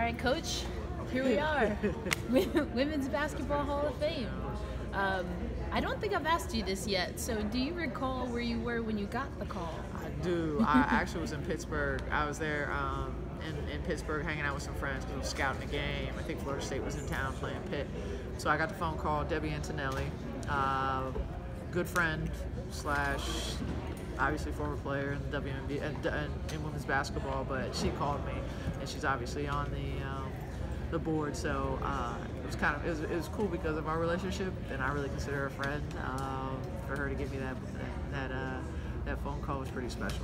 right, Coach, here we are, Women's Basketball Hall of Fame. I don't think I've asked you this yet, so do you recall where you were when you got the call? I do. I actually was in Pittsburgh. I was there in Pittsburgh hanging out with some friends because I was scouting a game. I think Florida State was in town playing Pitt. So I got the phone call, Debbie Antonelli, good friend slash obviously former player in the WNBA in women's basketball, but she called me, and she's obviously on the board. So it was cool because of our relationship, and I really consider her a friend. For her to give me that phone call was pretty special.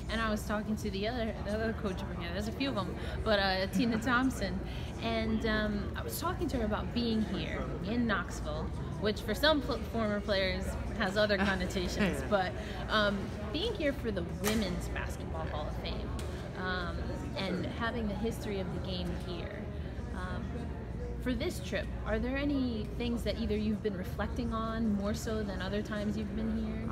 And I was talking to the other coach over here. There's a few of them, but Tina Thompson, and I was talking to her about being here in Knoxville, which for some former players has other connotations, yeah. But being here for the Women's Basketball Hall of Fame, and having the history of the game here. For this trip, are there any things that either you've been reflecting on more so than other times you've been here?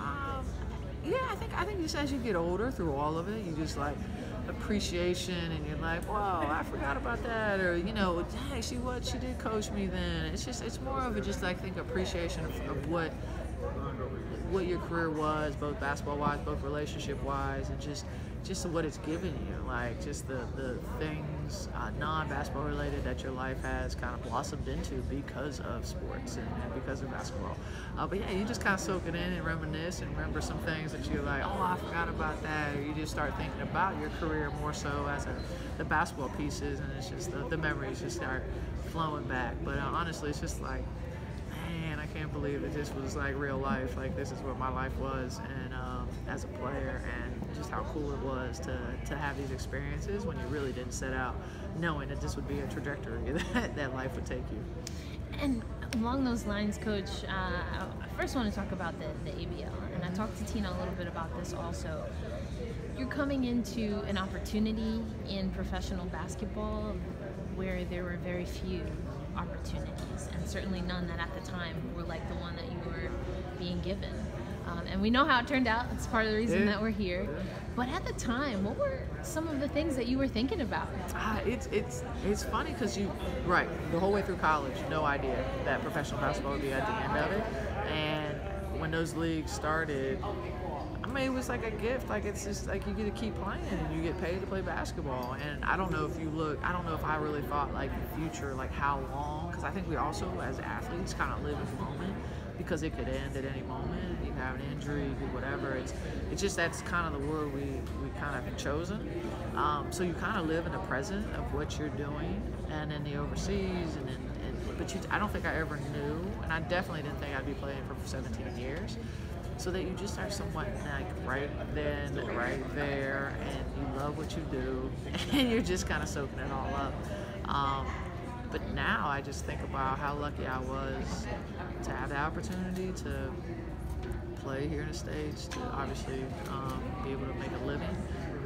Yeah, I think just as you get older through all of it, you just like appreciation, and you're like, wow, I forgot about that, or you know, dang, she did coach me then. It's more of a just I think appreciation of what your career was, both basketball wise, both relationship wise, and just what it's given you, like just the things non-basketball related that your life has kind of blossomed into because of sports and because of basketball. But yeah, you just kind of soak it in and reminisce and remember some things that you're like, oh, I forgot about that, or you just start thinking about your career more so as the basketball pieces, and it's just the memories just start flowing back. But honestly, it's just like, man, I can't believe that this was like real life. Like this is what my life was, and as a player, and just how cool it was to have these experiences when you really didn't set out knowing that this would be a trajectory that life would take you. And along those lines, Coach, I first want to talk about the ABL, and I talked to Tina a little bit about this also. You're coming into an opportunity in professional basketball where there were very few opportunities, and certainly none that at the time were like the one that you were being given. And we know how it turned out. It's part of the reason that we're here. But at the time, what were some of the things that you were thinking about? It's funny because the whole way through college, no idea that professional basketball would be at the end of it. And when those leagues started, I mean, it was like a gift. Like it's just like you get to keep playing and you get paid to play basketball. And I don't know if I really thought like the future, like how long, because I think we also as athletes kind of live in the moment, because it could end at any moment. You have an injury, you do whatever. It's just that's kind of the world we kind of have chosen. So you kind of live in the present of what you're doing, and in the overseas, but I don't think I ever knew, and I definitely didn't think I'd be playing for 17 years. So that you just are somewhat like right then, right there, and you love what you do, and you're just kind of soaking it all up. But now I just think about how lucky I was to have the opportunity to play here in the States, to obviously be able to make a living,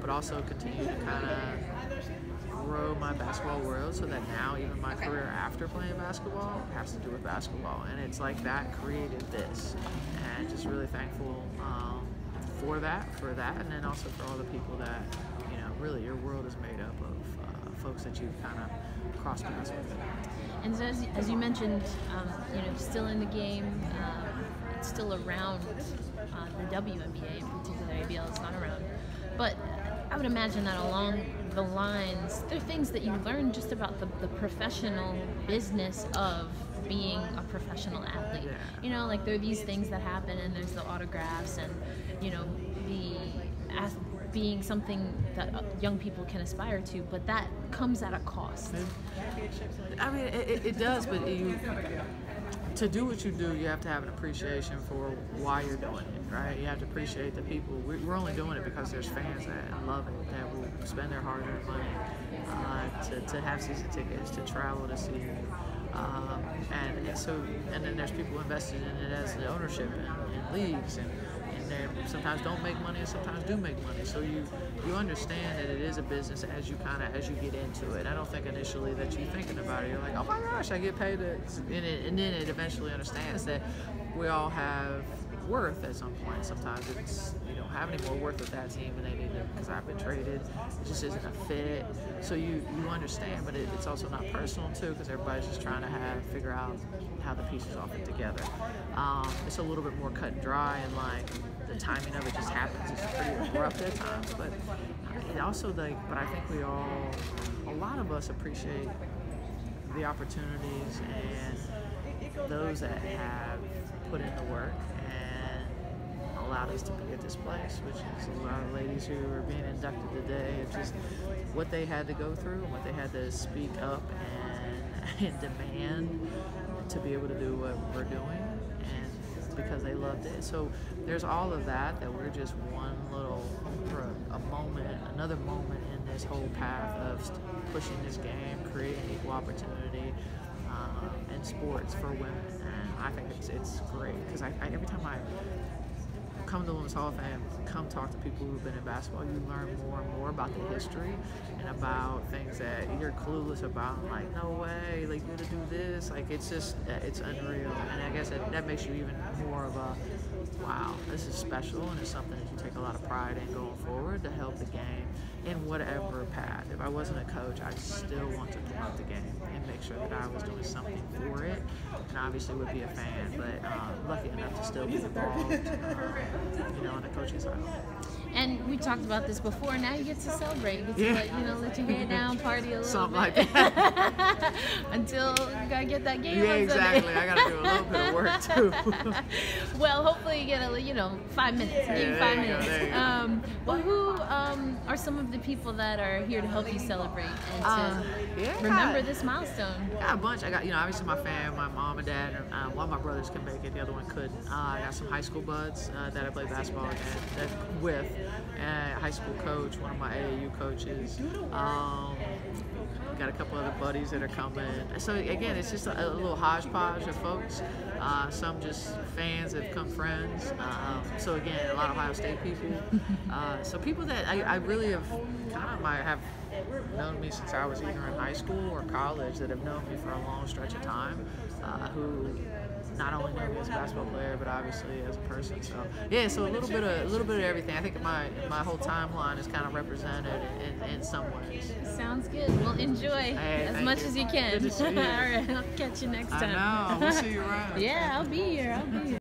but also continue to kind of grow my basketball world, so that now even my career after playing basketball has to do with basketball. And it's like that created this, and just really thankful for that, and then also for all the people that, you know, really your world is made up of folks that you kind of cross paths with. And so as you mentioned, you know, still in the game, it's still around. The WNBA in particular, ABL is not around, but I would imagine that along the lines, there are things that you learn just about the professional business of being a professional athlete. You know, like there are these things that happen, and there's the autographs, and you know, being something that young people can aspire to, but that comes at a cost. I mean, it does, but to do what you do, you have to have an appreciation for why you're doing it, right? You have to appreciate the people. We're only doing it because there's fans that love it, that will spend their hard-earned money to have season tickets, to travel to see you. And then there's people invested in it as the ownership and leagues, and they sometimes don't make money and sometimes do make money. So you understand that it is a business as you get into it. I don't think initially that you're thinking about it. You're like, oh my gosh, I get paid and then it eventually understands that we all have worth at some point. Sometimes it's, you don't have any more worth with that team, and they need to because I've been traded. It just isn't a fit. So you understand, but it's also not personal too, because everybody's just trying to figure out how the pieces all fit together. It's a little bit more cut and dry, and like the timing of it just happens. It's pretty abrupt at times, but it also but I think a lot of us appreciate the opportunities and those that have put in the work and allowed us to be at this place, which is a lot of ladies who are being inducted today. It's just what they had to go through and what they had to speak up and demand to be able to do what we're doing, and because they loved it. So there's all of that we're just one little, another moment in this whole path of pushing this game, creating equal opportunity in sports for women. And I think it's great, because every time I come to the Women's Hall of Fame, come talk to people who've been in basketball, you learn more and more about the history and about things that you're clueless about. Like, no way, like, you're to do this. Like, it's just, it's unreal. And I guess that makes you even more of a, wow, this is special, and it's something that you take a lot of pride in going forward to help the game in whatever path. If I wasn't a coach, I'd still want to promote the game and make sure that I was doing something for it, and obviously would be a fan, but lucky enough to still be involved, on the coaching side. And we talked about this before. Now you get to celebrate. You get to let your hair down, party a little Something bit. like that. Until you gotta get that game. Yeah, on exactly. Sunday. I gotta do a little bit of work too. Well, hopefully you get 5 minutes. Give you 5 minutes. There you go. Well, who are some of the people that are here to help you celebrate and to remember this milestone? Yeah, a bunch. I got, obviously my fam, my mom and dad. One of my brothers can make it, the other one couldn't. I got some high school buds that I played basketball with. High school coach, one of my AAU coaches. Got a couple other buddies that are coming. So again, it's just a little hodgepodge of folks. Some just fans that have become friends. So again, a lot of Ohio State people. So people that I really have have known me since I was either in high school or college, that have known me for a long stretch of time, who not only know me as a basketball player, but obviously as a person. So yeah, so a little bit of everything. I think my whole timeline is kind of represented in some ways. Sounds good. Well, enjoy as much as you can. Good to see you. All right, I'll catch you next time. I know. We'll see you around. Yeah, I'll be here.